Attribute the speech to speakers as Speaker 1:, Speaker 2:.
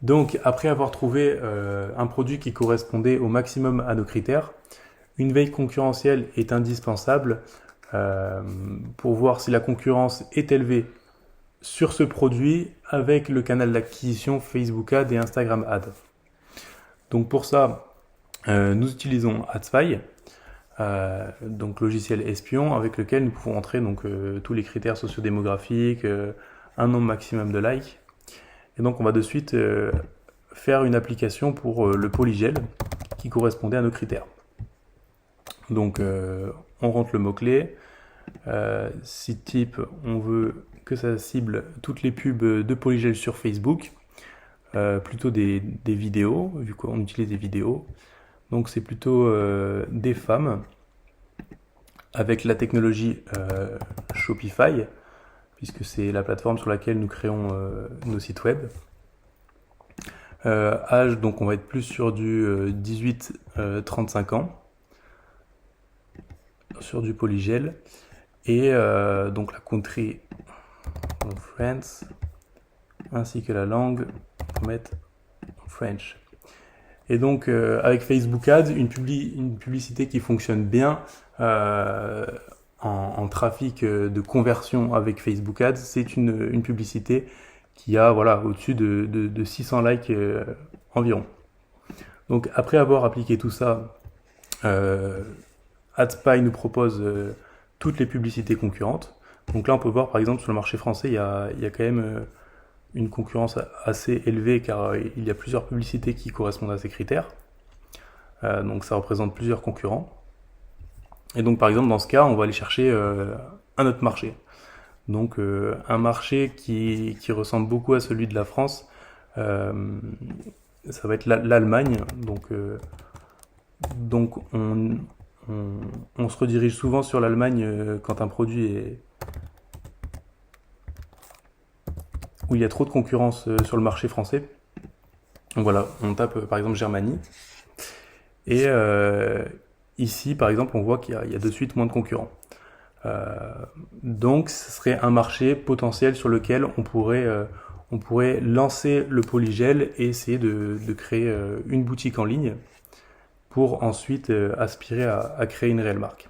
Speaker 1: Donc, après avoir trouvé un produit qui correspondait au maximum à nos critères, une veille concurrentielle est indispensable euh, pour voir si la concurrence est élevée sur ce produit avec le canal d'acquisition Facebook Ads et Instagram Ads. Donc pour ça, nous utilisons AdSpy, donc logiciel espion avec lequel nous pouvons entrer donc, tous les critères sociodémographiques, un nombre maximum de likes. Et donc on va de suite faire une application pour le polygel qui correspondait à nos critères. Donc on rentre le mot-clé. Site type, on veut que ça cible toutes les pubs de polygel sur Facebook, plutôt des vidéos, vu qu'on utilise des vidéos. Donc c'est plutôt des femmes avec la technologie Shopify, puisque c'est la plateforme sur laquelle nous créons nos sites web. Âge, donc on va être plus sur du 18-35 ans, sur du polygel. Et donc la country France, ainsi que la langue, on va mettre French. Et donc avec Facebook Ads, une publicité qui fonctionne bien en trafic de conversion avec Facebook Ads, c'est une publicité qui a voilà, au-dessus de 600 likes environ. Donc après avoir appliqué tout ça, AdSpy nous propose toutes les publicités concurrentes. Donc là on peut voir par exemple sur le marché français, il y a quand même une concurrence assez élevée car il y a plusieurs publicités qui correspondent à ces critères. Donc ça représente plusieurs concurrents. Et donc par exemple dans ce cas, on va aller chercher un autre marché. Donc un marché qui ressemble beaucoup à celui de la France, ça va être l'Allemagne. Donc on se redirige souvent sur l'Allemagne quand un produit est où il y a trop de concurrence sur le marché français. Donc voilà, on tape par exemple Germanie. Et ici, par exemple, on voit qu'il y a de suite moins de concurrents. Donc, ce serait un marché potentiel sur lequel on pourrait lancer le polygel et essayer de créer une boutique en ligne pour ensuite aspirer à créer une réelle marque.